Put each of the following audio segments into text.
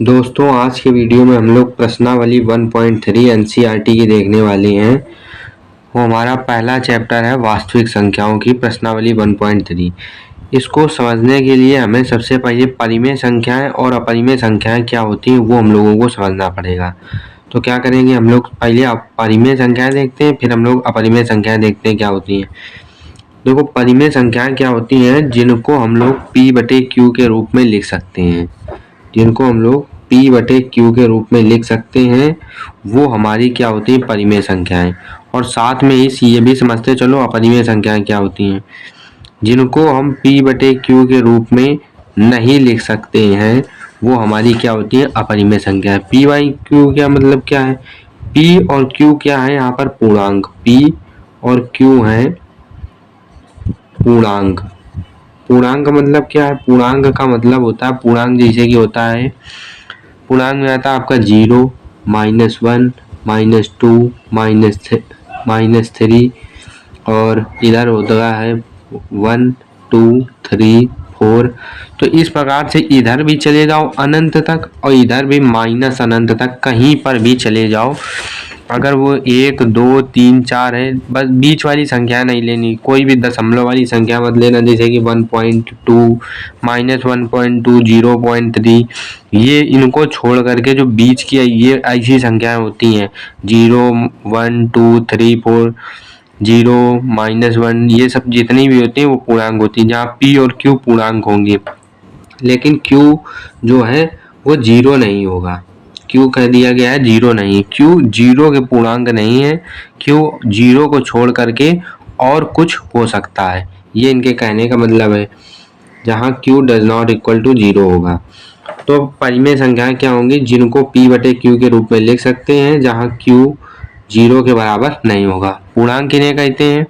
दोस्तों आज के वीडियो में हम लोग प्रश्नावली 1.3 एनसीईआरटी की देखने वाले हैं। वो हमारा पहला चैप्टर है वास्तविक संख्याओं की प्रश्नावली 1.3। इसको समझने के लिए हमें सबसे पहले परिमेय संख्याएं और अपरिमेय संख्याएं क्या होती हैं वो हम लोगों को समझना पड़ेगा। तो क्या करेंगे, हम लोग पहले परिमेय संख्याएं देखते हैं, फिर हम लोग अपरिमेय संख्याएं देखते हैं क्या होती हैं। देखो, परिमेय संख्याएं क्या होती हैं, जिनको हम लोग P/Q के रूप में लिख सकते हैं। जिनको हम लोग P/Q के रूप में लिख सकते हैं वो हमारी क्या होती है, परिमेय संख्याएं। और साथ में ही ये भी समझते चलो अपरिमेय संख्याएं क्या होती हैं। जिनको हम P/Q के रूप में नहीं लिख सकते हैं वो हमारी क्या होती है, अपरिमेय संख्याएं। P/Q क्या मतलब क्या है, P और Q क्या है यहाँ पर, पूर्णांक। P और Q है पूर्णांक। पूर्णांक मतलब क्या है, पूर्णांक का मतलब होता है, पूर्णांक जैसे कि होता है, पूर्णांक में आता है आपका 0, -1, -2, -3 और इधर होता है 1, 2, 3, 4। तो इस प्रकार से इधर भी चले जाओ अनंत तक और इधर भी माइनस अनंत तक, कहीं पर भी चले जाओ। अगर वो 1, 2, 3, 4 है, बस बीच वाली संख्या नहीं लेनी, कोई भी दशमलव वाली संख्या मत लेना, जैसे कि 1.2, -1.2, 0.3। ये इनको छोड़ करके जो बीच की ये ऐसी संख्याएं होती हैं 0, 1, 2, 3, 4, 0, -1, ये सब जितनी भी होती हैं वो पूर्णांक होती हैं, जहाँ P और Q पूर्णांक होंगे। लेकिन Q जो है वो 0 नहीं होगा। Q कह दिया गया है 0 नहीं, Q 0 के पूर्णांक नहीं है। Q 0 को छोड़ करके और कुछ हो सकता है, ये इनके कहने का मतलब है, जहाँ Q does not equal to 0 होगा। तो परिमेय संख्याएं क्या होंगी, जिनको P/Q के रूप में लिख सकते हैं, जहाँ Q 0 के बराबर नहीं होगा। पूर्णांक किन्हें कहते हैं,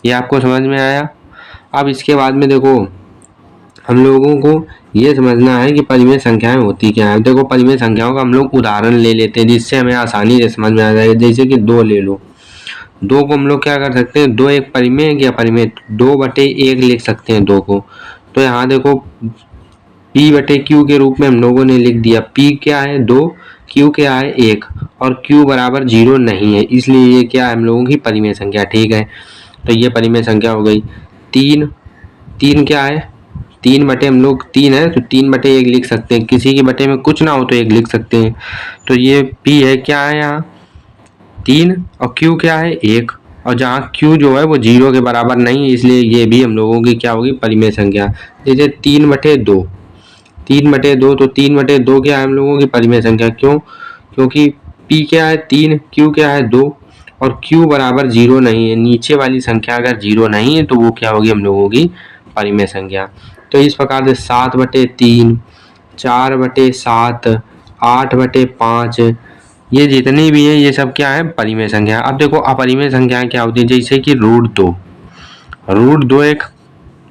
ये आपको समझ में आया। अब इसके बाद में देखो, हम लोगों को ये समझना है कि परिमेय संख्याएं होती क्या है। देखो, परिमेय संख्याओं का हम लोग उदाहरण ले लेते हैं जिससे हमें आसानी से समझ में आ जाएगा। जैसे कि 2 ले लो, 2 को हम लोग क्या कर सकते हैं, 2 एक परिमेय है कि अपरिमेय, 2/1 लिख सकते हैं 2 को। तो यहाँ देखो, P/Q के रूप में हम लोगों ने लिख दिया। P क्या है 2, Q क्या है 1 और Q बराबर 0 नहीं है, इसलिए ये क्या है हम लोगों की परिमेय संख्या। ठीक है, तो ये परिमेय संख्या हो गई। 3 क्या है, 3 बटे हम लोग 3 है तो 3/1 लिख सकते हैं, किसी के बटे में कुछ ना हो तो 1 लिख सकते हैं। तो ये P है क्या है यहाँ 3 और Q क्या है 1, और जहाँ Q जो है वो 0 के बराबर नहीं है, इसलिए ये भी हम लोगों की क्या होगी, परिमेय संख्या। जैसे 3/2, 3/2, तो 3/2 क्या है हम लोगों की परिमेय संख्या। क्यों, क्योंकि P क्या है 3, Q क्या है 2 और Q बराबर 0 नहीं है। नीचे वाली संख्या अगर 0 नहीं है तो वो क्या होगी हम लोगों की परिमेय संख्या। तो इस प्रकार से 7/3, 4/7, 8/5, ये जितनी भी है ये सब क्या है, परिमेय संख्या। अब देखो अपरिमेय संख्याएं क्या होती है, जैसे कि √2 एक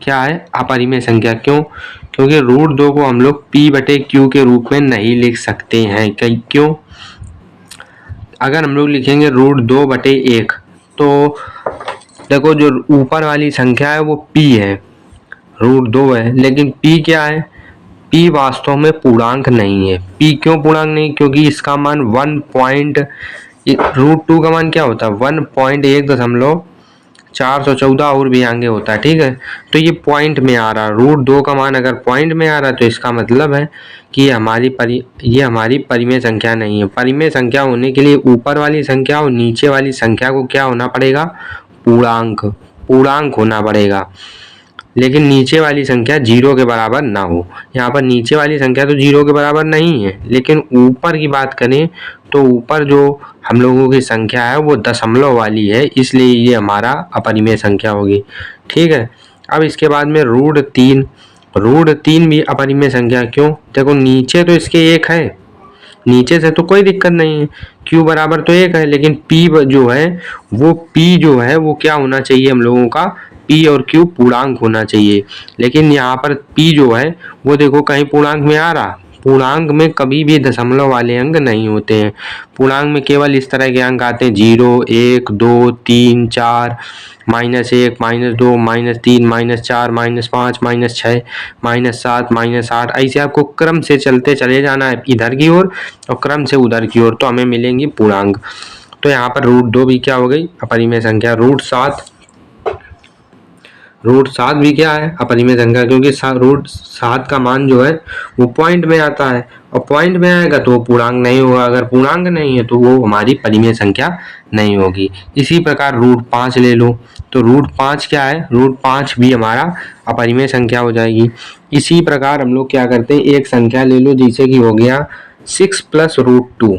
क्या है, अपरिमेय संख्या। क्यों, क्योंकि √2 को हम लोग P/Q के रूप में नहीं लिख सकते हैं। क्यों, अगर हम लोग लिखेंगे √2/1 तो देखो जो ऊपर वाली संख्या है वो P है, √2 है, लेकिन P क्या है, P वास्तव में पूर्णांक नहीं है। P क्यों पूर्णांक नहीं, क्योंकि इसका मान √2 का मान क्या होता है 1.1.414 और भी आगे होता है। ठीक है, तो ये पॉइंट में आ रहा है, √2 का मान अगर पॉइंट में आ रहा है तो इसका मतलब है कि ये हमारी परिमेय संख्या नहीं है। परिमेय संख्या होने के लिए ऊपर वाली संख्या और नीचे वाली संख्या को क्या होना पड़ेगा, पूर्णांक होना पड़ेगा। लेकिन नीचे वाली संख्या 0 के बराबर ना हो। यहाँ पर नीचे वाली संख्या तो 0 के बराबर नहीं है, लेकिन ऊपर की बात करें तो ऊपर जो हम लोगों की संख्या है वो दशमलव वाली है, इसलिए ये हमारा अपरिमेय संख्या होगी। ठीक है, अब इसके बाद में √3 भी अपरिमेय संख्या। क्यों, देखो नीचे तो इसके 1 है, नीचे से तो कोई दिक्कत नहीं है, Q बराबर तो 1 है, लेकिन P जो है वो क्या होना चाहिए हम लोगों का, P और Q पूर्णांक होना चाहिए। लेकिन यहाँ पर P जो है वो देखो कहीं पूर्णांक में आ रहा, पूर्णांक में कभी भी दशमलव वाले अंक नहीं होते हैं। पूर्णांक में केवल इस तरह के अंक आते हैं 0, 1, 2, 3, 4, -1, -2, -3, -4, -5, -6, -7, -8 ऐसे आपको क्रम से चलते चले जाना है इधर की ओर और क्रम से उधर की ओर, तो हमें मिलेंगी पूर्णांक। तो यहाँ पर √2 भी क्या हो गई? अपरिमेय संख्या। √7 भी क्या है? अपरिमेय संख्या, क्योंकि √7 का मान जो है वो पॉइंट में आता है और पॉइंट में आएगा तो वो पूर्णांक नहीं होगा। अगर पूर्णांक नहीं है तो वो हमारी परिमेय संख्या नहीं होगी। इसी प्रकार √5 ले लो तो √5 क्या है? √5 भी हमारा अपरिमेय संख्या हो जाएगी। इसी प्रकार हम लोग क्या करते हैं, एक संख्या ले लो जैसे कि हो गया 6 + √2।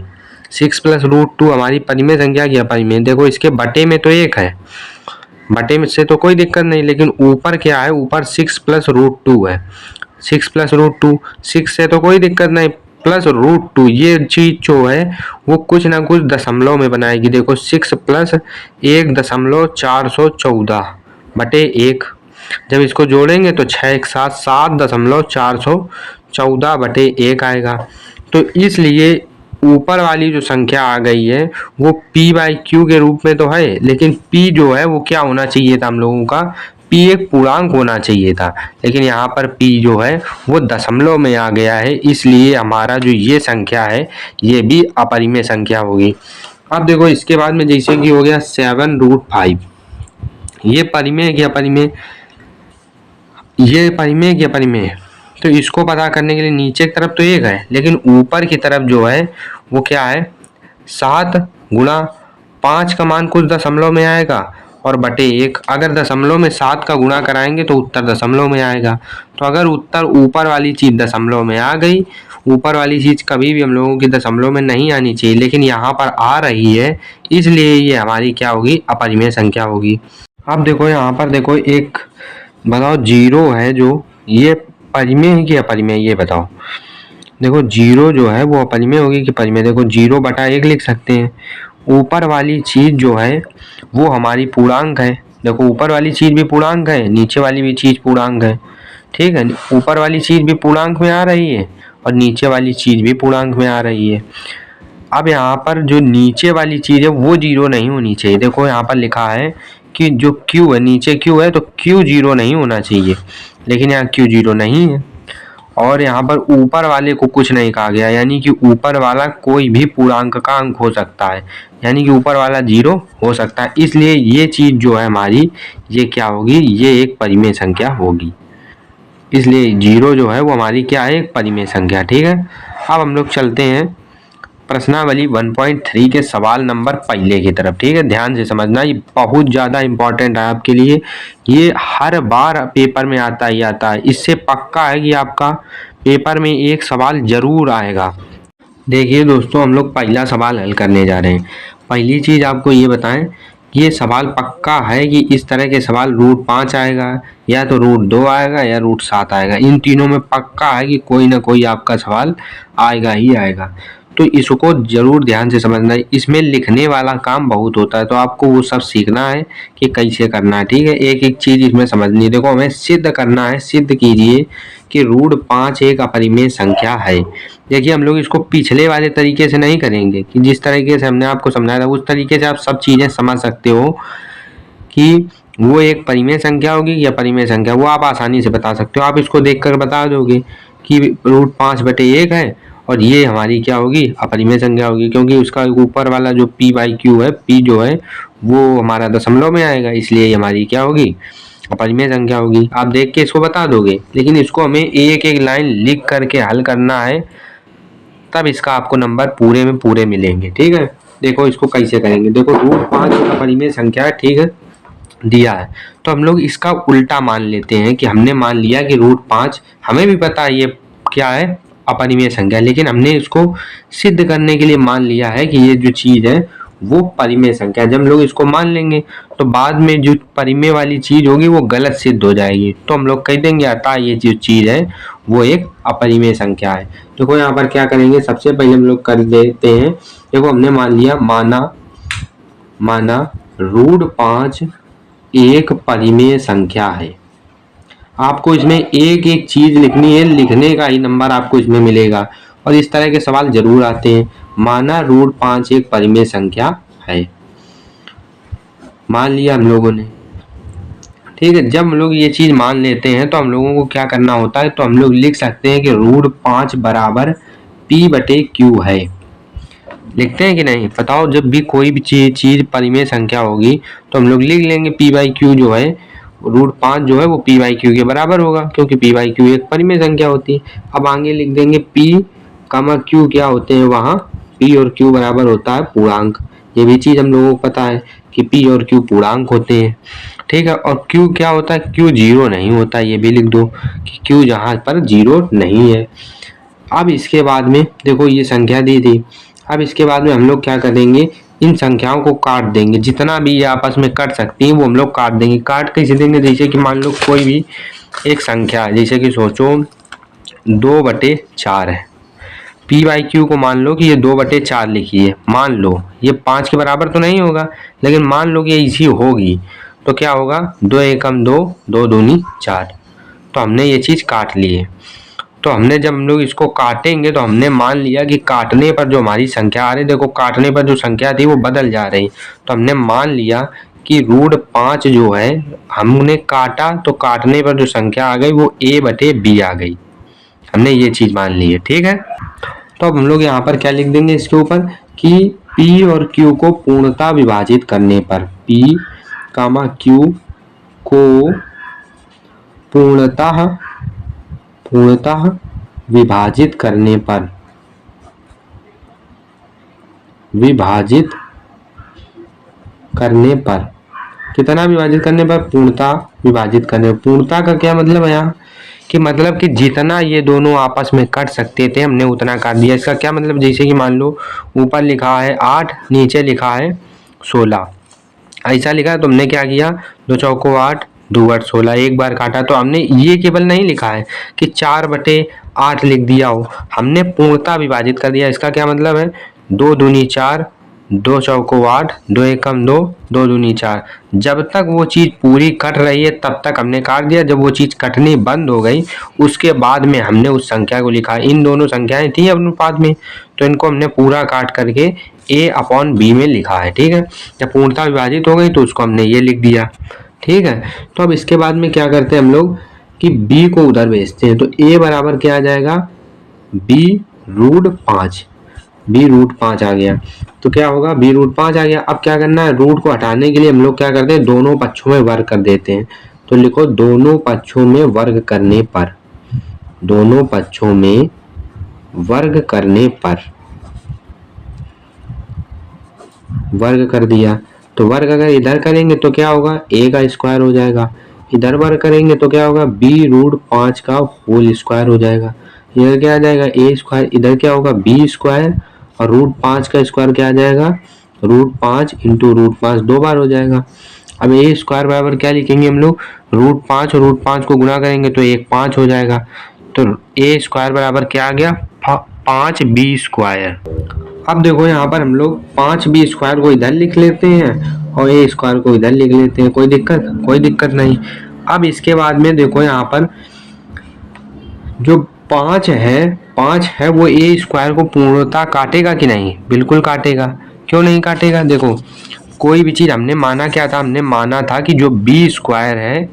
6 + √2 हमारी परिमेय संख्या की अपरिमेय। देखो इसके बटे में तो 1 है, बटे में से तो कोई दिक्कत नहीं, लेकिन ऊपर क्या है? ऊपर 6 + √2 है। 6 + √2, 6 से तो कोई दिक्कत नहीं, प्लस √2 ये चीज जो है वो कुछ ना कुछ दशमलव में बनाएगी। देखो 6 + 1.414 बटे 1, जब इसको जोड़ेंगे तो 6 एक साथ 7.414 बटे 1 आएगा। तो इसलिए ऊपर वाली जो संख्या आ गई है वो p/q के रूप में तो है, लेकिन p जो है वो क्या होना चाहिए था हम लोगों का? p एक पूर्णांक होना चाहिए था, लेकिन यहाँ पर p जो है वो दशमलव में आ गया है, इसलिए हमारा जो ये संख्या है ये भी अपरिमेय संख्या होगी। अब देखो इसके बाद में जैसे कि हो गया 7√5, ये परिमेय की अपरिमेय, ये परिमेय की अपरिमेय। तो इसको पता करने के लिए नीचे की तरफ तो 1 है, लेकिन ऊपर की तरफ जो है वो क्या है? 7 × 5 का मान कुछ दशमलव में आएगा और बटे 1। अगर दशमलव में 7 का गुणा कराएंगे तो उत्तर दशमलव में आएगा। तो अगर उत्तर ऊपर वाली चीज दशमलव में आ गई, ऊपर वाली चीज कभी भी हम लोगों की दशमलव में नहीं आनी चाहिए, लेकिन यहाँ पर आ रही है, इसलिए ये हमारी क्या होगी? अपरिमेय संख्या होगी। अब देखो यहाँ पर देखो एक बताओ 0 है, जो ये परिमेय है कि अपरिमेय, ये बताओ। देखो 0 जो है वो अपरिमेय होगी कि परिमेय? देखो 0/1 लिख सकते हैं। ऊपर वाली चीज जो है वो हमारी पूर्णांक है। देखो ऊपर वाली चीज भी पूर्णांक है, नीचे वाली भी चीज पूर्णांक है, ठीक है। ऊपर वाली चीज भी पूर्णांक में आ रही है और नीचे वाली चीज भी पूर्णांक में आ रही है। अब यहाँ पर जो नीचे वाली चीज है वो 0 नहीं होनी चाहिए। देखो यहाँ पर लिखा है कि जो q है, नीचे q है तो q 0 नहीं होना चाहिए, लेकिन यहाँ q 0 नहीं है। और यहाँ पर ऊपर वाले को कुछ नहीं कहा गया, यानी कि ऊपर वाला कोई भी पूर्णांक का अंक हो सकता है, यानी कि ऊपर वाला 0 हो सकता है। इसलिए ये चीज जो है हमारी, ये क्या होगी? ये एक परिमेय संख्या होगी। इसलिए 0 जो है वो हमारी क्या है? एक परिमेय संख्या, ठीक है। अब हम लोग चलते हैं प्रश्नावली 1.3 के सवाल नंबर पहले की तरफ, ठीक है। ध्यान से समझना, ये बहुत ज़्यादा इम्पोर्टेंट है आपके लिए, ये हर बार पेपर में आता ही आता है। इससे पक्का है कि आपका पेपर में एक सवाल जरूर आएगा। देखिए दोस्तों, हम लोग पहला सवाल हल करने जा रहे हैं। पहली चीज़ आपको ये बताएं, ये सवाल पक्का है कि इस तरह के सवाल √5 आएगा, या तो √2 आएगा, या √7 आएगा। इन तीनों में पक्का है कि कोई ना कोई आपका सवाल आएगा ही आएगा। तो इसको जरूर ध्यान से समझना है। इसमें लिखने वाला काम बहुत होता है, तो आपको वो सब सीखना है कि कैसे करना है, ठीक है। एक एक चीज इसमें समझनी है। देखो हमें सिद्ध करना है, सिद्ध कीजिए कि √5 एक अपरिमेय संख्या है। देखिए हम लोग इसको पिछले वाले तरीके से नहीं करेंगे कि जिस तरीके से हमने आपको समझाया था, उस तरीके से आप सब चीजें समझ सकते हो कि वो एक परिमेय संख्या होगी या अपरिमेय संख्या, वो आप आसानी से बता सकते हो। आप इसको देखकर बता दोगे कि √5/1 है और ये हमारी क्या होगी? अपरिमेय संख्या होगी, क्योंकि उसका ऊपर वाला जो p/q है, p जो है वो हमारा दशमलव में आएगा, इसलिए ये हमारी क्या होगी? अपरिमेय संख्या होगी। आप देख के इसको बता दोगे, लेकिन इसको हमें एक एक लाइन लिख करके हल करना है, तब इसका आपको नंबर पूरे में पूरे मिलेंगे, ठीक है। देखो इसको कैसे करेंगे। देखो √5 एक अपरिमेय संख्या है, ठीक है, दिया है। तो हम लोग इसका उल्टा मान लेते हैं कि हमने मान लिया कि √5, हमें भी पता है ये क्या है? अपरिमेय संख्या, लेकिन हमने इसको सिद्ध करने के लिए मान लिया है कि ये जो चीज है वो परिमेय संख्या। जब हम लोग इसको मान लेंगे तो बाद में जो परिमेय वाली चीज होगी वो गलत सिद्ध हो जाएगी, तो हम लोग कह देंगे अतः ये जो चीज है वो एक अपरिमेय संख्या है। देखो यहाँ पर क्या करेंगे, सबसे पहले हम लोग कर देते हैं। देखो हमने मान लिया, माना √5 एक परिमेय संख्या है। आपको इसमें एक एक चीज लिखनी है, लिखने का ही नंबर आपको इसमें मिलेगा। और इस तरह के सवाल जरूर आते हैं। माना √5 एक परिमेय संख्या है, मान लिया हम लोगों ने, ठीक है। जब हम लोग ये चीज मान लेते हैं तो हम लोगों को क्या करना होता है, तो हम लोग लिख सकते हैं कि √5 बराबर P/Q है। लिखते हैं कि नहीं, बताओ। जब भी कोई भी चीज परिमेय संख्या होगी तो हम लोग लिख लेंगे P/Q जो है, √5 जो है वो P/Q के बराबर होगा, क्योंकि P/Q एक परिमेय संख्या होती है। अब आगे लिख देंगे P, Q क्या होते हैं वहाँ, P और Q बराबर होता है पूर्णांक। ये भी चीज हम लोगों को पता है कि P और Q पूर्णांक होते हैं, ठीक है। और Q क्या होता है, Q 0 नहीं होता, ये भी लिख दो कि Q जहाँ पर 0 नहीं है। अब इसके बाद में देखो ये संख्या दी थी, अब इसके बाद में हम लोग क्या करेंगे, इन संख्याओं को काट देंगे, जितना भी ये आपस में कट सकती हैं वो हम लोग काट देंगे। काट कैसे देंगे, जैसे कि मान लो कोई भी एक संख्या, जैसे कि सोचो 2/4 है, P/Q को मान लो कि ये 2/4 लिखी है, मान लो ये 5 के बराबर तो नहीं होगा, लेकिन मान लो कि ये इसी होगी, तो क्या होगा, 2 एकम 2, 2 दूनी 4। तो हमने ये चीज काट ली है। तो हमने जब हम लोग इसको काटेंगे तो हमने मान लिया कि काटने पर जो हमारी संख्या आ रही, देखो काटने पर जो संख्या थी वो बदल जा रही, तो हमने मान लिया कि √5 जो है, हमने काटा तो काटने पर जो संख्या आ गई वो A/B आ गई, हमने ये चीज मान ली है, ठीक है। तो अब हम लोग यहाँ पर क्या लिख देंगे इसके ऊपर कि P और Q को पूर्णतः विभाजित करने पर, P, Q को पूर्णतः विभाजित करने पर, कितना विभाजित करने पर, पूर्णतः विभाजित करने पर। पूर्णतः का क्या मतलब है यहाँ, कि मतलब कि जितना ये दोनों आपस में कट सकते थे हमने उतना काट दिया। इसका क्या मतलब, जैसे कि मान लो ऊपर लिखा है 8, नीचे लिखा है 16, ऐसा लिखा है तो हमने क्या किया, 2 चौको 8, 2 8 16, एक बार काटा। तो हमने ये केवल नहीं लिखा है कि 4/8 लिख दिया हो, हमने पूर्णतः विभाजित कर दिया। इसका क्या मतलब है, 2 दूनी 4, 2 चौको 8, 2 एकम 2, 2 दूनी 4। जब तक वो चीज़ पूरी कट रही है तब तक हमने काट दिया, जब वो चीज़ कटनी बंद हो गई उसके बाद में हमने उस संख्या को लिखा। इन दोनों संख्याएं थी अनुपात में, तो इनको हमने पूरा काट करके A/B में लिखा है, ठीक है। जब पूर्णतः विभाजित हो गई तो उसको हमने ये लिख दिया, ठीक है। तो अब इसके बाद में क्या करते हैं हम लोग कि B को उधर भेजते हैं, तो A बराबर क्या आ जाएगा, B√5 आ गया। तो क्या होगा, B√5 आ गया। अब क्या करना है, रूट को हटाने के लिए हम लोग क्या करते हैं, दोनों पक्षों में वर्ग कर देते हैं। तो लिखो दोनों पक्षों में वर्ग करने पर, दोनों पक्षों में वर्ग करने पर, वर्ग कर दिया। तो वर्ग अगर इधर करेंगे तो क्या होगा, A का स्क्वायर हो जाएगा, इधर वर्ग करेंगे तो क्या होगा, B√5 का होल स्क्वायर हो जाएगा। इधर क्या आ जाएगा, A स्क्वायर, इधर क्या होगा B स्क्वायर, और √5 का स्क्वायर क्या आ जाएगा, √5 इंटू √5 2 बार हो जाएगा। अब A स्क्वायर बराबर क्या लिखेंगे हम लोग, √5 और √5 को गुणा करेंगे तो 1 5 हो जाएगा। तो A स्क्वायर बराबर क्या आ गया, 5B स्क्वायर। अब देखो यहाँ पर हम लोग 5B स्क्वायर को इधर लिख लेते हैं और A स्क्वायर को इधर लिख लेते हैं, कोई दिक्कत नहीं। अब इसके बाद में देखो यहाँ पर जो 5 है वो A स्क्वायर को पूर्णतः काटेगा कि नहीं, बिल्कुल काटेगा। क्यों नहीं काटेगा, देखो कोई भी चीज हमने माना क्या था, हमने माना था कि जो B स्क्वायर है,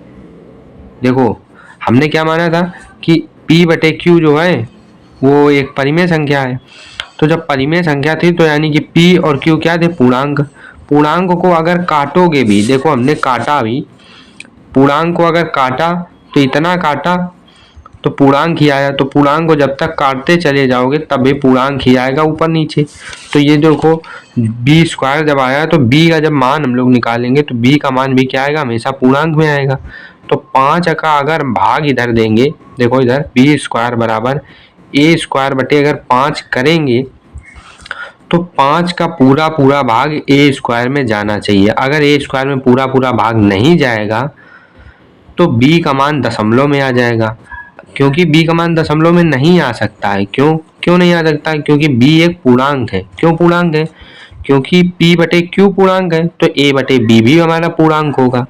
देखो हमने क्या माना था कि P/Q जो है वो एक परिमेय संख्या है। तो जब परिमेय संख्या थी तो यानी कि P और Q क्या थे, पूर्णांक को अगर काटोगे भी, देखो हमने काटा भी, पूर्णांक को अगर काटा तो इतना काटा तो पूर्णांक ही आया। तो पूर्णांक को जब तक काटते चले जाओगे तब भी पूर्णांक ही आएगा ऊपर नीचे। तो ये देखो B स्क्वायर जब आया तो B का जब मान हम लोग निकालेंगे तो B का मान भी क्या आएगा, हमेशा पूर्णांक में आएगा। तो 5 का अगर भाग इधर देंगे, देखो इधर B स्क्वायर बराबर A स्क्वायर बटे अगर 5 करेंगे तो 5 का पूरा भाग A स्क्वायर में जाना चाहिए। अगर A स्क्वायर में पूरा भाग नहीं जाएगा तो B का मान दशमलव में आ जाएगा, क्योंकि B का मान दशमलव में नहीं आ सकता है। क्यों नहीं आ सकता है, क्योंकि B एक पूर्णांक है। क्यों पूर्णांक है, क्योंकि P/Q पूर्णांक है, तो A/B भी हमारा पूर्णांक होगा।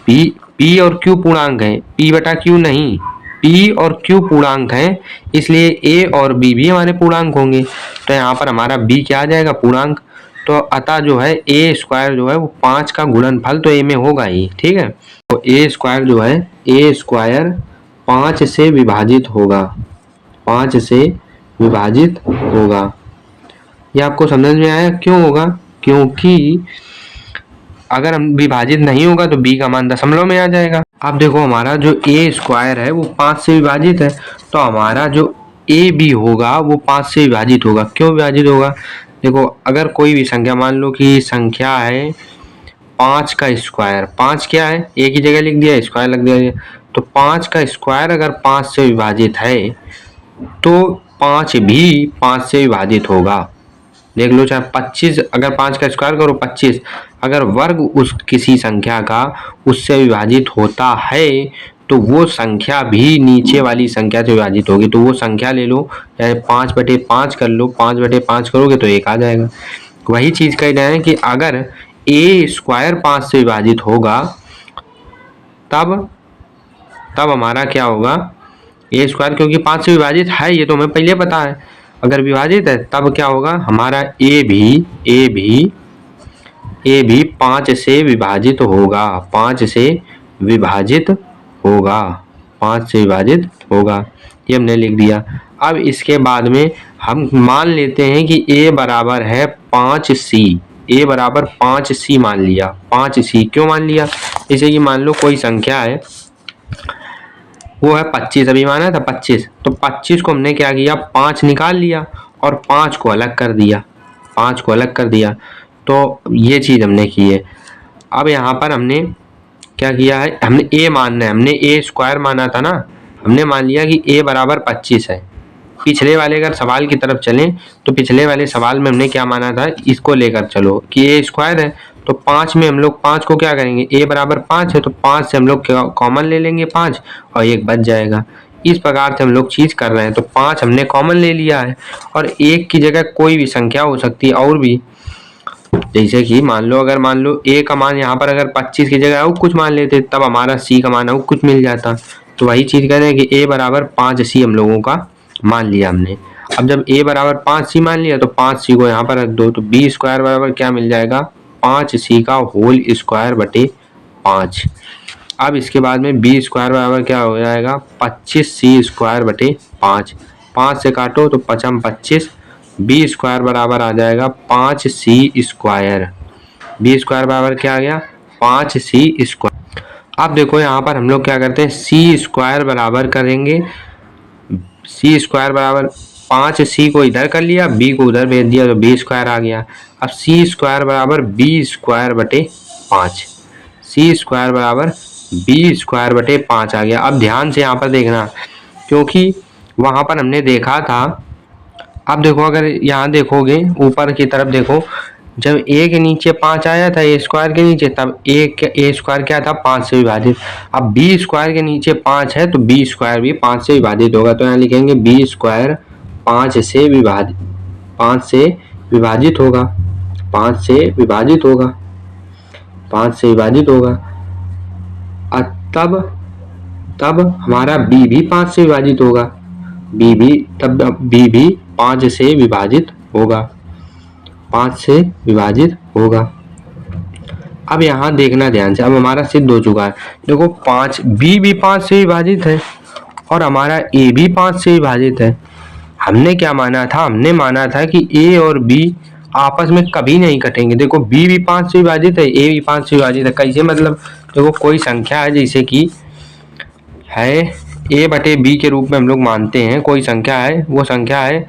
P और Q पूर्णांक है, P/Q नहीं। P और Q पूर्णांक हैं, इसलिए A और B भी हमारे पूर्णांक होंगे। तो यहाँ पर हमारा B क्या आ जाएगा, पूर्णांक। तो अतः जो है A स्क्वायर जो है वो 5 का गुणनफल तो A में होगा ही, ठीक है। तो A स्क्वायर जो है, A स्क्वायर 5 से विभाजित होगा, 5 से विभाजित होगा। ये आपको समझ में आया क्यों होगा? क्योंकि अगर हम विभाजित नहीं होगा तो B का मान दशमलव में आ जाएगा। अब देखो हमारा जो A स्क्वायर है वो 5 से विभाजित है, तो हमारा जो AB होगा वो 5 से विभाजित होगा। क्यों विभाजित होगा? देखो अगर कोई भी संख्या, मान लो कि संख्या है 5 का स्क्वायर, 5 क्या है, एक ही जगह लिख दिया, स्क्वायर लग दिया, तो 5 का स्क्वायर अगर 5 से विभाजित है तो 5 भी 5 से विभाजित होगा। देख लो, चाहे 25, अगर 5 का स्क्वायर करो 25, अगर वर्ग उस किसी संख्या का उससे विभाजित होता है तो वो संख्या भी नीचे वाली संख्या से विभाजित होगी। तो वो संख्या ले लो, चाहे 5/5 कर लो, 5/5 करोगे तो 1 आ जाएगा। वही चीज़ कह रहे हैं कि अगर A स्क्वायर 5 से विभाजित होगा तब हमारा क्या होगा, A स्क्वायर क्योंकि 5 से विभाजित है, ये तो हमें पहले पता है, अगर विभाजित है तब क्या होगा, हमारा A भी 5 से विभाजित होगा, 5 से विभाजित होगा, 5 से विभाजित होगा। ये हमने लिख दिया। अब इसके बाद में हम मान लेते हैं कि A बराबर है 5C, A बराबर 5C मान लिया। 5C क्यों मान लिया? जैसे कि मान लो कोई संख्या है, वो है 25, अभी माना था 25, तो 25 को हमने क्या किया, 5 निकाल लिया और 5 को अलग कर दिया, 5 को अलग कर दिया। तो ये चीज़ हमने की है। अब यहाँ पर हमने क्या किया है, हमने A मानना है, हमने A स्क्वायर माना था ना, हमने मान लिया कि A बराबर 25 है। पिछले वाले अगर सवाल की तरफ चलें तो पिछले वाले सवाल में हमने क्या माना था, इसको लेकर चलो कि A स्क्वायर है, तो 5 में हम लोग 5 को क्या करेंगे, A बराबर 5 है तो 5 से हम लोग कॉमन ले लेंगे 5 और 1 बच जाएगा। इस प्रकार से हम लोग चीज़ कर रहे हैं। तो 5 हमने कॉमन ले लिया है और 1 की जगह कोई भी संख्या हो सकती है और भी, जैसे कि मान लो A का मान यहाँ पर अगर 25 की जगह और कुछ मान लेते तब हमारा C का मान और कुछ मिल जाता। तो वही चीज़ कह रहे हैं कि A बराबर 5C हम लोगों का मान लिया हमने। अब जब A बराबर 5C मान लिया तो 5C को यहाँ पर रख दो, तो B स्क्वायर बराबर क्या मिल जाएगा, 5C का होल स्क्वायर बटे 5। अब इसके बाद में B स्क्वायर बराबर क्या हो जाएगा, 25C स्क्वायर बटे 5। 5 से काटो तो 5 25, B स्क्वायर बराबर आ जाएगा 5C स्क्वायर। B स्क्वायर बराबर क्या आ गया, 5C स्क्वायर। अब देखो यहाँ पर हम लोग क्या करते हैं, C स्क्वायर बराबर करेंगे, C स्क्वायर बराबर 5C को इधर कर लिया, B को उधर भेज दिया तो B स्क्वायर आ गया। अब C स्क्वायर बराबर B स्क्वायर बटे 5, C स्क्वायर बराबर B स्क्वायर बटे 5 आ गया। अब ध्यान से यहाँ पर देखना, क्योंकि वहाँ पर हमने देखा था, अब देखो अगर यहाँ देखोगे ऊपर की तरफ देखो, जब A के नीचे 5 आया था A स्क्वायर के नीचे, तब A स्क्वायर क्या था, 5 से विभाजित। अब B स्क्वायर के नीचे 5 है तो B स्क्वायर भी 5 से विभाजित होगा। तो यहाँ लिखेंगे B स्क्वायर 5 से विभाजित, 5 से विभाजित होगा, 5 से विभाजित होगा, 5 से विभाजित होगा। तब हमारा B भी 5 से विभाजित होगा, B भी 5 से विभाजित होगा, 5 से विभाजित होगा। अब यहाँ देखना ध्यान से, अब हमारा सिद्ध हो चुका है। देखो B भी 5 से विभाजित है और हमारा A भी 5 से विभाजित है। हमने क्या माना था, हमने माना था कि A और B आपस में कभी नहीं कटेंगे। देखो B भी 5 से विभाजित है, A भी 5 से विभाजित है। कैसे मतलब, देखो कोई संख्या है, जैसे कि है A बटे B के रूप में हम लोग मानते हैं, कोई संख्या है, वो संख्या है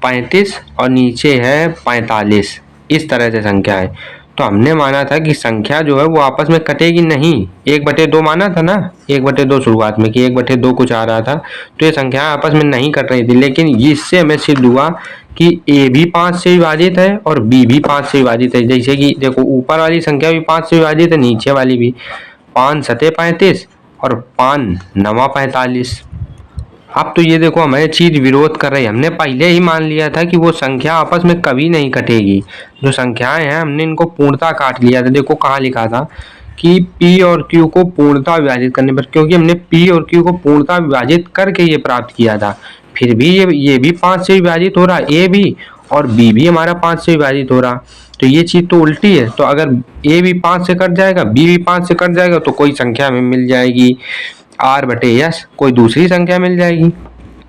35 और नीचे है 45, इस तरह से संख्या है। तो हमने माना था कि संख्या जो है वो आपस में कटेगी नहीं। 1/2 माना था ना, 1/2 शुरुआत में, कि 1/2 कुछ आ रहा था, तो ये संख्या आपस में नहीं कट रही थी। लेकिन इससे हमें सिद्ध हुआ कि A भी 5 से विभाजित है और B भी 5 से विभाजित है। जैसे कि देखो ऊपर वाली संख्या भी 5 से विभाजित है, नीचे वाली भी, 5 सते 35 और 5 नवा 45। अब तो ये देखो हमें चीज़ विरोध कर रही है। हमने पहले ही मान लिया था कि वो संख्या आपस में कभी नहीं कटेगी। जो संख्याएं हैं हमने इनको पूर्णतः काट लिया था। देखो कहाँ लिखा था कि P और Q को पूर्णतः विभाजित करने पर, क्योंकि हमने P और Q को पूर्णतः विभाजित करके ये प्राप्त किया था, फिर भी ये भी 5 से विभाजित हो रहा, A भी, और B भी हमारा 5 से विभाजित हो रहा। तो ये चीज़ तो उल्टी है। तो अगर A भी 5 से कट जाएगा, B भी 5 से कट जाएगा, तो कोई संख्या हमें मिल जाएगी R/S, कोई दूसरी संख्या मिल जाएगी,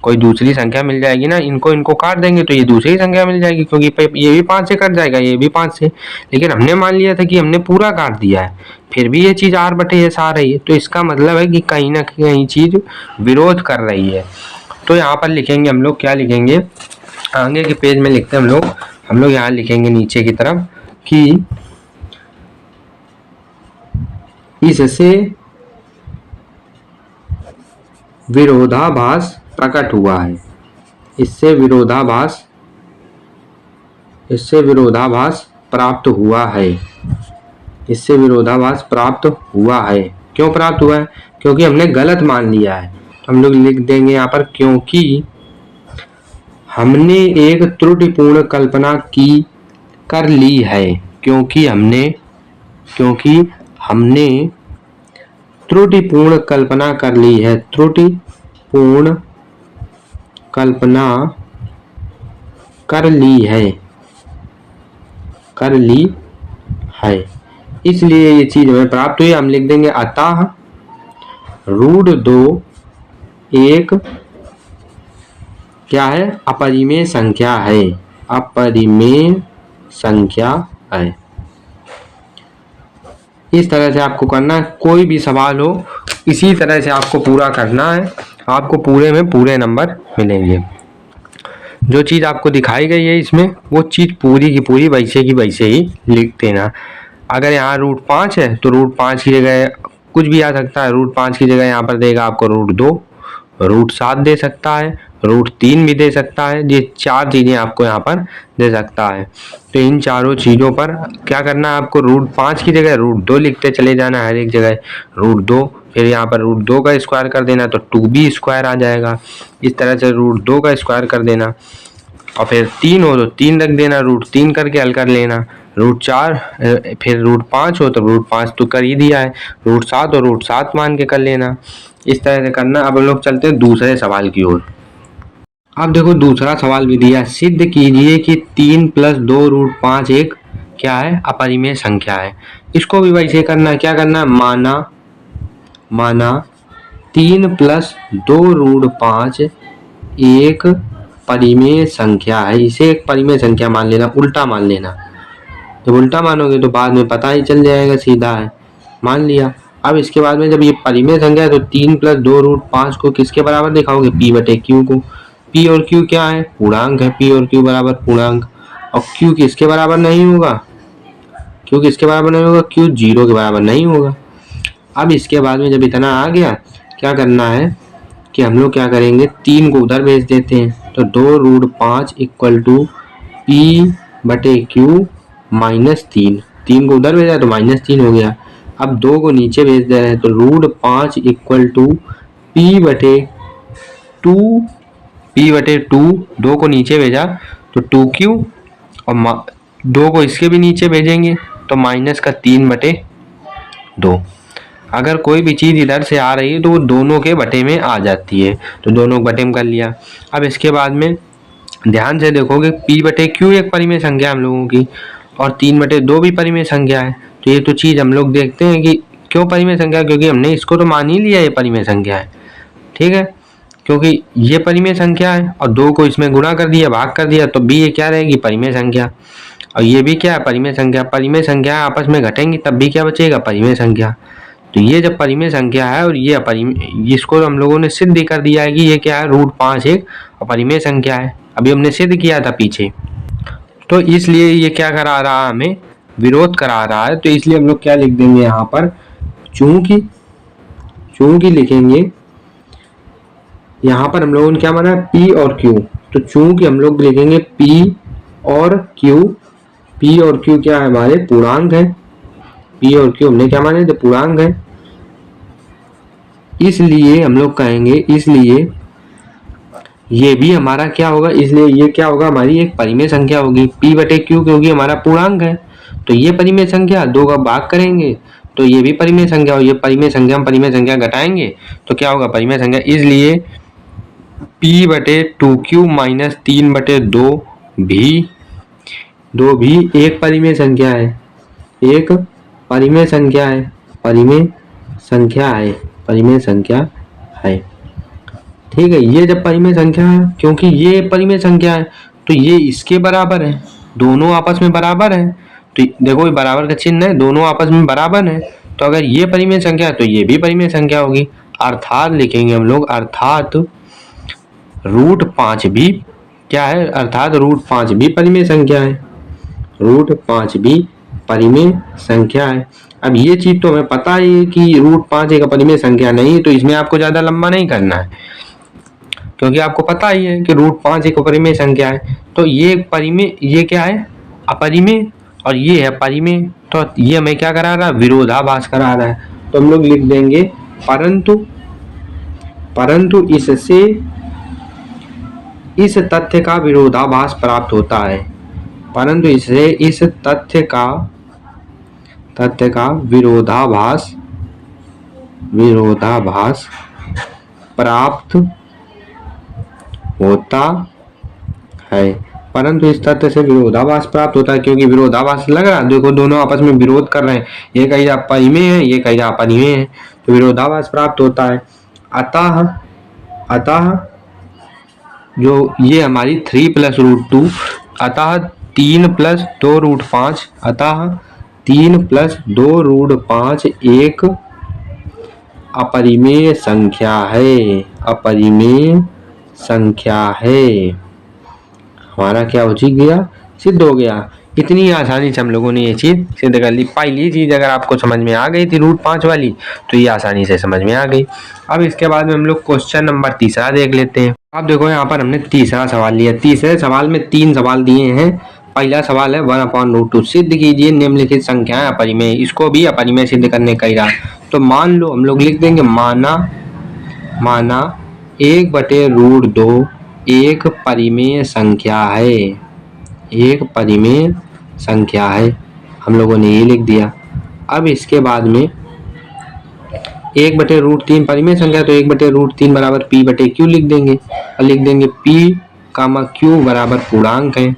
कोई दूसरी संख्या मिल जाएगी ना। इनको काट देंगे तो ये दूसरी संख्या मिल जाएगी, क्योंकि ये भी 5 से कट जाएगा, ये भी 5 से। लेकिन हमने मान लिया था कि हमने पूरा काट दिया है, फिर भी ये चीज़ R/S आ रही है, तो इसका मतलब है कि कहीं ना कहीं चीज़ विरोध कर रही है। तो यहाँ पर लिखेंगे हम लोग, क्या लिखेंगे, आगे के पेज में लिखते हैं हम लोग यहाँ लिखेंगे नीचे की तरफ कि इससे विरोधाभास प्रकट हुआ है, इससे विरोधाभास प्राप्त हुआ है, इससे विरोधाभास प्राप्त हुआ है। क्यों प्राप्त हुआ है? क्योंकि हमने गलत मान लिया है। तो हम लोग लिख देंगे यहाँ पर, क्योंकि हमने एक त्रुटिपूर्ण कल्पना कर ली है, क्योंकि हमने त्रुटिपूर्ण कल्पना कर ली है, त्रुटिपूर्ण कल्पना कर ली है, इसलिए ये चीज हमें प्राप्त हुई। हम लिख देंगे अतः √2 एक क्या है? अपरिमेय संख्या है, अपरिमेय संख्या है। इस तरह से आपको करना है, कोई भी सवाल हो इसी तरह से आपको पूरा करना है, आपको पूरे में पूरे नंबर मिलेंगे। जो चीज़ आपको दिखाई गई है इसमें, वो चीज़ पूरी की पूरी वैसे की वैसे ही लिख देना। अगर यहाँ √5 है तो √5 की जगह कुछ भी आ सकता है, √5 की जगह यहाँ पर देगा आपको √2, √7 दे सकता है, √3 भी दे सकता है। ये 4 चीज़ें आपको यहाँ पर दे सकता है। तो इन चारों चीज़ों पर क्या करना है आपको, √5 की जगह √2 लिखते चले जाना, हर एक जगह √2, फिर यहाँ पर √2 का स्क्वायर कर देना तो 2b² आ जाएगा। इस तरह से √2 का स्क्वायर कर देना, और फिर 3 हो तो 3 रख देना, √3 करके हल कर लेना, √4 फिर √5 हो तो √5 तो कर ही दिया है, √7 और √7 मान के कर लेना। इस तरह से करना। अब हम लोग चलते हैं दूसरे सवाल की ओर। अब देखो दूसरा सवाल भी दिया, सिद्ध कीजिए कि 3 + 2√5 एक क्या है? अपरिमेय संख्या है। इसको भी वैसे करना है, क्या करना है, माना 3 + 2√5 एक परिमेय संख्या है। इसे एक परिमेय संख्या मान लेना, उल्टा मान लेना। जब उल्टा मानोगे तो बाद में पता ही चल जाएगा, सीधा है, मान लिया। अब इसके बाद में जब ये परिमेय संख्या है तो 3 + 2√5 को किसके बराबर दिखाओगे? P/Q को। P और Q क्या है? पूर्णांक है। P और Q बराबर पूर्णांक। और Q किसके बराबर नहीं होगा? Q किसके बराबर नहीं होगा? Q 0 के बराबर नहीं होगा। अब इसके बाद में जब इतना आ गया, क्या करना है कि हम लोग क्या करेंगे, 3 को उधर भेज देते हैं, तो 2√5 = P/Q -3। 3 को उधर भेजा तो -3 हो गया। अब 2 को नीचे भेज दे रहे हैं तो √5 = P/2। 2 को नीचे भेजा तो 2Q, और 2 को इसके भी नीचे भेजेंगे तो -3/2। अगर कोई भी चीज़ इधर से आ रही है तो वो दोनों के बटे में आ जाती है, तो दोनों बटे में कर लिया। अब इसके बाद में ध्यान से देखोगे, P/Q एक परिमेय संख्या हम लोगों की, और 3/2 भी परिमेय संख्या है। तो ये तो चीज़ हम लोग देखते हैं कि क्यों परिमेय संख्या, क्योंकि हमने इसको तो मान ही लिया ये परिमेय संख्या है, ठीक है, क्योंकि ये परिमेय संख्या है और 2 को इसमें गुणा कर दिया, भाग कर दिया, तो भी ये क्या रहेगी? परिमेय संख्या। और ये भी क्या है? परिमेय संख्या। परिमेय संख्या आपस में घटेंगी तब भी क्या बचेगा? परिमेय संख्या। तो ये जब परिमेय संख्या है और ये अपरिमेय, इसको हम लोगों ने सिद्ध कर दिया है कि ये क्या है? √5 एक अपरिमेय संख्या है। अभी हमने सिद्ध किया था पीछे, तो इसलिए ये क्या करा रहा है? हमें विरोध करा रहा है। तो इसलिए हम लोग क्या लिख देंगे यहाँ पर, चूंकि लिखेंगे यहाँ पर हम लोगों ने क्या माना है? P और Q। तो चूंकि हम लोग लिखेंगे P और Q क्या है? हमारे पूर्णांक है। P और Q हमने क्या माने थे? पूर्णांक है। इसलिए हम लोग कहेंगे, इसलिए ये भी हमारा क्या होगा? इसलिए ये क्या होगा? हमारी एक परिमेय संख्या होगी। P/Q क्योंकि हमारा पूर्णांक है, तो ये परिमेय संख्या 2 का भाग करेंगे तो ये भी परिमेय संख्या हो, ये परिमेय संख्या हम परिमेय संख्या घटाएंगे तो क्या होगा परिमेय संख्या, इसलिए p/2q माइनस 3/2 भी एक परिमेय संख्या है, एक परिमेय संख्या है, परिमेय संख्या है, परिमेय संख्या है। ठीक है, ये जब परिमेय संख्या है, क्योंकि ये परिमेय संख्या है तो ये इसके बराबर है, दोनों आपस में बराबर है। तो देखो ये बराबर का चिन्ह है, दोनों आपस में बराबर है, तो अगर ये परिमेय संख्या है तो ये भी परिमेय संख्या होगी। अर्थात लिखेंगे हम लोग, अर्थात √5 भी क्या है, अर्थात √5 भी परिमेय संख्या है, √5 भी परिमेय संख्या है। अब ये चीज तो हमें पता है कि √5 एक परिमेय संख्या नहीं है, तो इसमें आपको ज्यादा लंबा नहीं करना है, क्योंकि आपको पता ही है कि √5 एक परिमेय संख्या है। तो ये परिमेय, ये क्या है अपरिमेय और ये है परिमेय, तो ये हमें क्या करा रहा है, विरोधाभास करा रहा है। तो हम लोग लिख देंगे परंतु इससे इस तथ्य का विरोधाभास प्राप्त होता है, परंतु इससे इस तथ्य का विरोधाभास प्राप्त होता है, परंतु इस तथ्य से विरोधाभास प्राप्त होता है, क्योंकि विरोधाभास लग रहा है, देखो दोनों आपस में विरोध कर रहे हैं, ये कहीं परिमेय है, ये कहीं अपरिमेय है, तो विरोधाभास प्राप्त होता है। अतः जो ये हमारी 3 + √2, अतः 3 + 2√5, अतः 3 + 2√5 एक अपरिमेय संख्या है, अपरिमेय संख्या है। हमारा क्या हो गया, सिद्ध हो गया। इतनी आसानी से हम लोगों ने ये चीज सिद्ध कर ली। पहली चीज अगर आपको समझ में आ गई थी √5 वाली, तो ये आसानी से समझ में आ गई। अब इसके बाद में हम लोग क्वेश्चन नंबर 3 देख लेते हैं। अब देखो यहाँ पर हमने तीसरा सवाल लिया। तीसरे सवाल में 3 सवाल दिए हैं। पहला सवाल है 1/√2 सिद्ध कीजिए निम्नलिखित संख्याएं अपरिमेय, इसको भी अपरिमेय सिद्ध करने का इरादा। तो मान लो हम लोग लिख देंगे माना 1/√2 एक परिमेय संख्या है, एक परिमेय संख्या है, हम लोगों ने ये लिख दिया। अब इसके बाद में 1/√3 परिमेय संख्या, तो 1/√3 बराबर p/q लिख देंगे, और लिख देंगे p, q बराबर पूर्णांक है,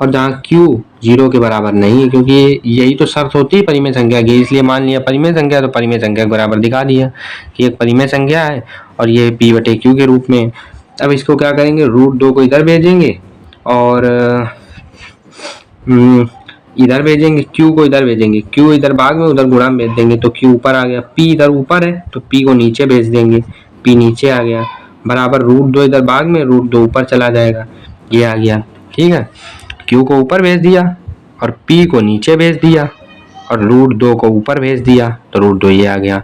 और जहाँ q 0 के बराबर नहीं है, क्योंकि यही तो शर्त होती है परिमेय संख्या की, इसलिए मान लिया परिमेय संख्या, तो परिमेय संख्या के बराबर दिखा दिया कि एक परिमेय संख्या है और ये p/q के रूप में। अब इसको क्या करेंगे, √2 को इधर भेजेंगे और इधर भेजेंगे, q को इधर भेजेंगे, q इधर भाग में उधर गुणा में भेज देंगे, तो q ऊपर आ गया, p इधर ऊपर है तो p को नीचे भेज देंगे, p नीचे आ गया, बराबर √2 इधर भाग में, √2 ऊपर चला जाएगा, ये आ गया। ठीक है, q को ऊपर भेज दिया और p को नीचे भेज दिया और √2 को ऊपर भेज दिया, तो √2 ये आ गया।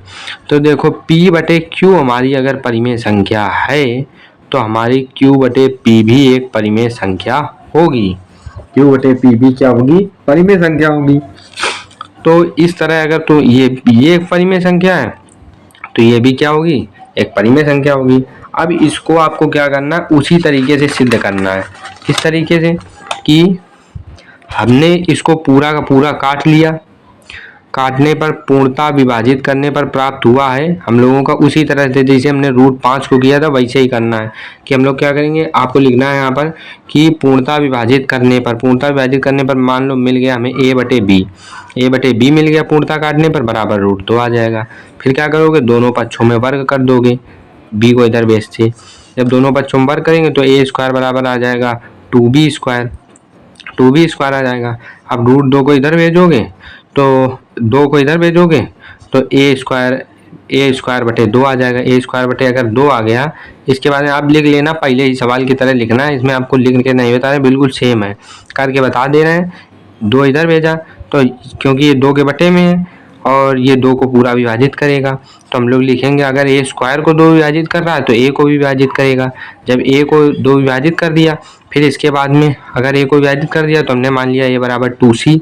तो देखो p/q हमारी अगर परिमेय संख्या है तो हमारी q/p भी एक परिमेय संख्या होगी, q/p भी क्या होगी, परिमेय संख्या होगी। तो इस तरह अगर तो ये एक परिमेय संख्या है तो ये भी क्या होगी, एक परिमेय संख्या होगी। अब इसको आपको क्या करना है, उसी तरीके से सिद्ध करना है। किस तरीके से कि हमने इसको पूरा का पूरा काट लिया, काटने पर पूर्णता विभाजित करने पर प्राप्त हुआ है हम लोगों का, उसी तरह से जैसे हमने √5 को किया था वैसे ही करना है। कि हम लोग क्या करेंगे, आपको लिखना है यहाँ पर कि पूर्णता विभाजित करने पर मान लो मिल गया हमें a/b मिल गया, पूर्णता काटने पर बराबर √2 आ जाएगा। फिर क्या करोगे, दोनों पक्षों में वर्ग कर दोगे, b को इधर भेजते, जब दोनों पक्षों में वर्ग करेंगे तो a² बराबर आ जाएगा 2b² आ जाएगा। अब √2 को इधर भेजोगे तो 2 को इधर भेजोगे तो a²/2 आ जाएगा, a² अगर 2 आ गया। इसके बाद में आप लिख लेना, पहले ही सवाल की तरह लिखना है, इसमें आपको लिख के नहीं बता रहे, बिल्कुल सेम है करके बता दे रहे हैं। 2 इधर भेजा तो क्योंकि ये 2 के बटे में है और ये 2 को पूरा विभाजित करेगा, तो हम लोग लिखेंगे अगर a² को 2 विभाजित कर रहा है तो a को भी विभाजित करेगा। जब a को 2 विभाजित कर दिया, फिर इसके बाद में अगर a को विभाजित कर दिया तो हमने मान लिया a बराबर 2c,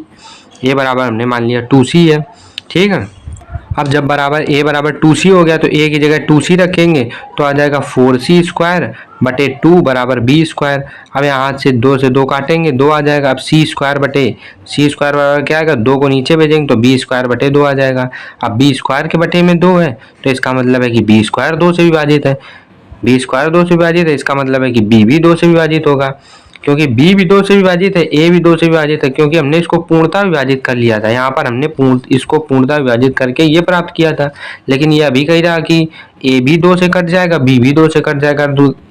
ये बराबर हमने मान लिया 2c है। ठीक है, अब जब बराबर a बराबर 2c हो गया तो a की जगह 2c रखेंगे तो आ जाएगा 4c स्क्वायर बटे 2 बराबर b स्क्वायर। अब यहाँ हाथ से 2 से 2 काटेंगे, 2 आ जाएगा। अब c स्क्वायर बटे c स्क्वायर बराबर क्या आएगा, 2 को नीचे भेजेंगे तो b स्क्वायर बटे 2 आ जाएगा। अब b स्क्वायर के बटे में 2 है तो इसका मतलब है कि b स्क्वायर 2 से विभाजित है। b स्क्वायर 2 से विभाजित है, इसका मतलब है कि b भी 2 से विभाजित होगा। क्योंकि b भी 2 से विभाजित है, a भी 2 से विभाजित है, क्योंकि हमने इसको पूर्णता विभाजित कर लिया था। यहाँ पर हमने इसको पूर्णता विभाजित करके ये प्राप्त किया था। लेकिन ये अभी कह रहा कि a भी 2 से कट जाएगा, b भी 2 से कट जाएगा।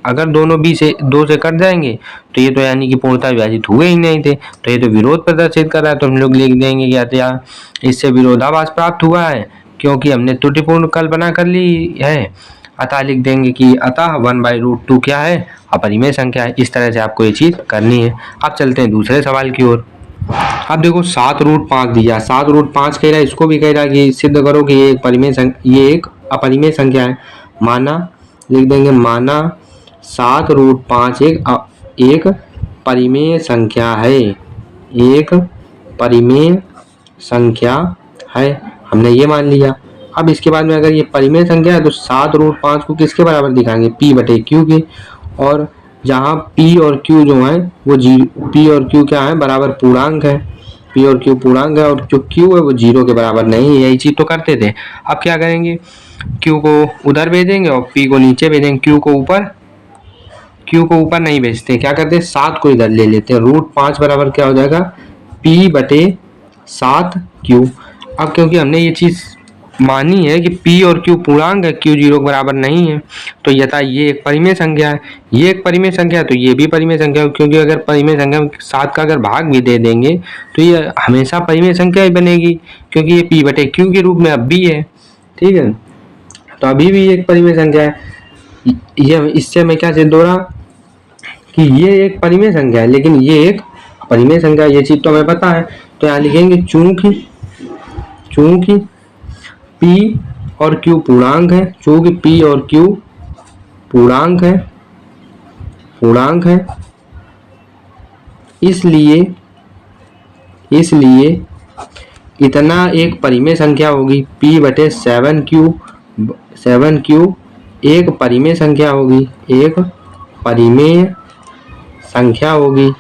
अगर दोनों b से 2 से कट जाएंगे तो ये तो यानी कि पूर्णता विभाजित हुए ही नहीं थे, तो ये तो विरोध प्रदर्शित कर रहा है। तो हम लोग लिख देंगे कि अतः इससे विरोधाभास प्राप्त हुआ है, क्योंकि हमने त्रुटिपूर्ण कल्पना कर ली है। अतः लिख देंगे कि अतः 1/√2 क्या है, अपरिमेय संख्या है। इस तरह से आपको ये चीज करनी है। अब चलते हैं दूसरे सवाल की ओर। अब देखो 7√5 दिया, 7√5 कह रहा है, इसको भी कह रहा है कि सिद्ध करो कि ये एक अपरिमेय संख्या है। माना, लिख देंगे माना 7√5 एक परिमेय संख्या है, एक परिमेय संख्या है, हमने ये मान लिया। अब इसके बाद में अगर ये परिमेय संख्या है तो 7√5 को किसके बराबर दिखाएंगे, p बटे q के। और जहाँ p और q जो है वो p और q क्या है, बराबर पूर्णांक है। p और q पूर्णांक है और जो q है वो 0 के बराबर नहीं है। यही चीज तो करते थे। अब क्या करेंगे, q को उधर भेजेंगे और p को नीचे भेजेंगे। q को ऊपर नहीं भेजते, क्या करते हैं 7 को इधर ले लेते हैं। √5 बराबर क्या हो जाएगा, p बटे 7q। अब क्योंकि हमने ये चीज मानी है कि p और q पूर्णांक है, q 0 के बराबर नहीं है, तो यथा ये एक परिमेय संख्या है, ये एक परिमेय संख्या है, तो ये भी परिमेय संख्या है। क्योंकि अगर परिमेय संख्या 7 का अगर भाग भी दे देंगे तो ये हमेशा परिमेय संख्या ही बनेगी, क्योंकि ये p बटे q के रूप में अब भी है। ठीक है, तो अभी भी एक परिमेय संख्या है। ये इससे हमें क्या सिद्ध हो रहा कि ये एक परिमेय संख्या है, लेकिन ये एक परिमेय संख्या है। ये चीज तो हमें पता है। तो यहाँ लिखेंगे चूंकि p और q पूर्णांक है, चूंकि p और q पूर्णांक है, इसलिए इतना एक परिमेय संख्या होगी। p बटे 7q एक परिमेय संख्या होगी, एक परिमेय संख्या होगी।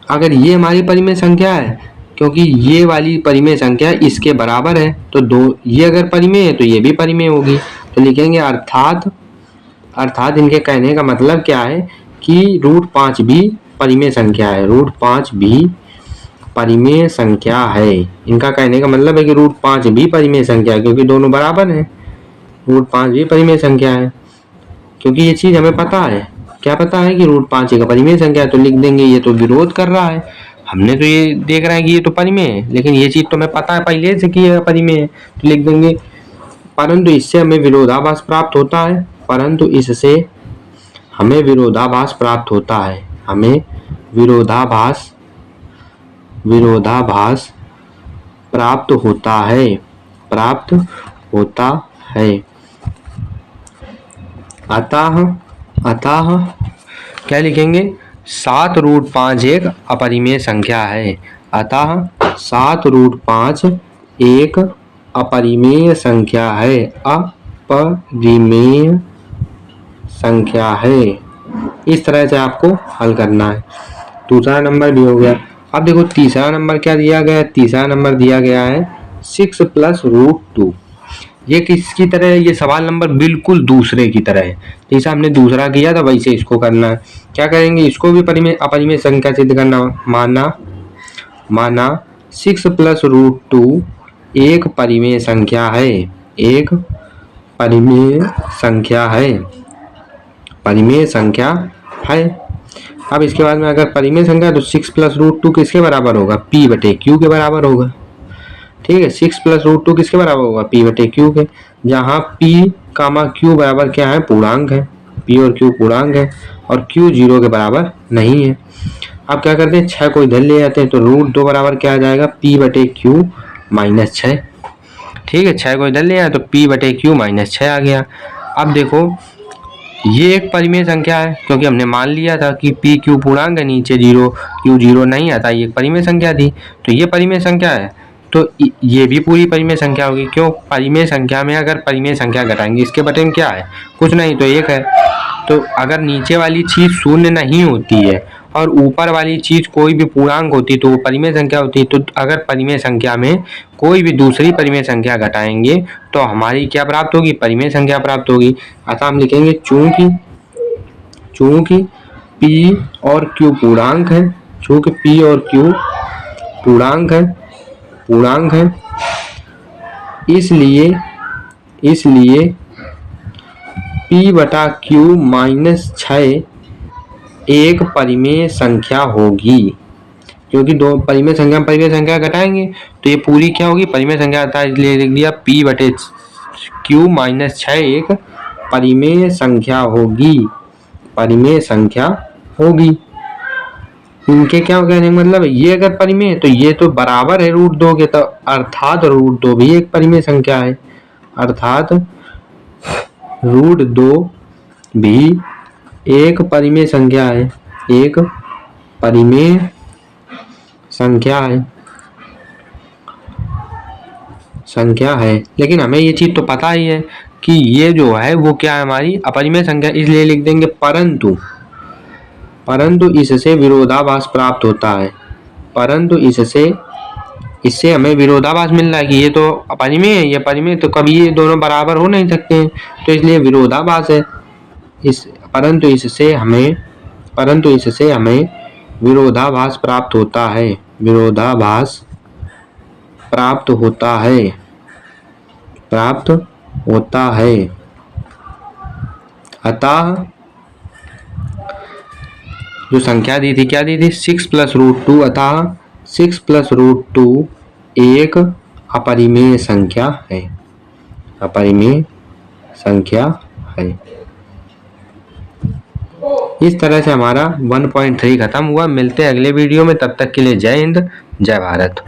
अगर ये हमारी परिमेय संख्या है, क्योंकि ये वाली परिमेय संख्या इसके बराबर है, तो ये अगर परिमेय है तो ये भी परिमेय होगी। तो लिखेंगे अर्थात इनके कहने का मतलब क्या है कि √5 भी परिमेय संख्या है, √5 भी परिमेय संख्या है। इनका कहने का मतलब है कि √5 भी परिमेय संख्या है, क्योंकि दोनों बराबर हैं। √5 भी परिमेय संख्या है, क्योंकि ये चीज हमें पता है। क्या पता है कि √5 एक परिमेय संख्या है। तो लिख देंगे ये तो विरोध कर रहा है, हमने तो ये देख रहे हैं कि ये तो परिमेय है, लेकिन ये चीज तो हमें पता है पहले से कि ये परिमेय है। तो लिख देंगे परंतु इससे हमें विरोधाभास प्राप्त होता है, हमें विरोधाभास प्राप्त होता है, हमें विरोधाभास प्राप्त होता है। अतः क्या लिखेंगे, 7√5 एक अपरिमेय संख्या है। अतः 7√5 एक अपरिमेय संख्या है, अपरिमेय संख्या है। इस तरह से आपको हल करना है। दूसरा नंबर भी हो गया। अब देखो तीसरा नंबर क्या दिया गया है, तीसरा नंबर दिया गया है 6 + √2। ये किसकी तरह है, ये सवाल नंबर बिल्कुल दूसरे की तरह है। जैसा हमने दूसरा किया था वैसे इसको करना है। क्या करेंगे, इसको भी अपरिमेय संख्या सिद्ध करना। माना 6 + √2 एक परिमेय संख्या है, एक परिमेय संख्या है। अब इसके बाद में अगर परिमेय संख्या तो 6 + √2 किसके बराबर होगा, p बटे q के बराबर होगा। ठीक है, 6 + √2 किसके बराबर होगा, p बटे q के। जहाँ p, q बराबर क्या है, पूर्णांक है। p और q पूर्णांक है और q 0 के बराबर नहीं है। अब क्या करते हैं, 6 को इधर ले जाते हैं, तो √2 बराबर क्या आ जाएगा, p बटे q - 6। ठीक है, 6 को इधर ले आए तो p बटे q - 6 आ गया। अब देखो ये एक परिमेय संख्या है क्योंकि हमने मान लिया था कि पी क्यू पूर्णांक है, नीचे जीरो क्यू जीरो नहीं आता, ये एक परिमेय संख्या थी, तो ये परिमेय संख्या है। तो ये भी पूरी परिमेय संख्या होगी। क्यों? परिमेय संख्या में अगर परिमेय संख्या घटाएंगे, इसके बटे में क्या है? कुछ नहीं, तो एक है। तो अगर नीचे वाली चीज शून्य नहीं होती है और ऊपर वाली चीज कोई भी पूर्णांक होती तो वो परिमेय संख्या होती। तो अगर परिमेय संख्या में कोई भी दूसरी परिमेय संख्या घटाएंगे तो हमारी क्या प्राप्त होगी? परिमेय संख्या प्राप्त होगी। अतः हम लिखेंगे चूंकि P और Q पूर्णांक है, चूंकि P और Q पूर्णांक है, इसलिए P बटा Q माइनस 6 एक परिमेय संख्या होगी। क्योंकि दो परिमेय संख्या घटाएंगे तो ये पूरी क्या होगी? परिमेय संख्या आता है, इसलिए लिख दिया P बटे Q माइनस 6 एक परिमेय संख्या होगी। इनके क्या कहने मतलब ये अगर परिमेय तो ये तो बराबर है रूट 2 के, तो अर्थात रूट 2 भी एक परिमेय संख्या है, अर्थात रूट 2 भी एक परिमेय संख्या है, एक परिमेय संख्या है। लेकिन हमें ये चीज तो पता ही है कि ये जो है वो क्या है? हमारी अपरिमेय संख्या, इसलिए लिख देंगे परंतु इससे विरोधाभास प्राप्त होता है। परंतु इससे हमें विरोधाभास मिल रहा है कि ये तो अपरिमेय है, ये परिमेय, तो कभी ये दोनों बराबर हो नहीं सकते हैं, तो इसलिए विरोधाभास है। परंतु इससे हमें विरोधाभास प्राप्त होता है। अतः जो संख्या दी थी, क्या दी थी? 6 प्लस रूट 2, अतः 6 प्लस रूट 2 एक अपरिमेय संख्या है। इस तरह से हमारा 1.3 खत्म हुआ। मिलते हैं अगले वीडियो में, तब तक के लिए जय हिंद, जय भारत।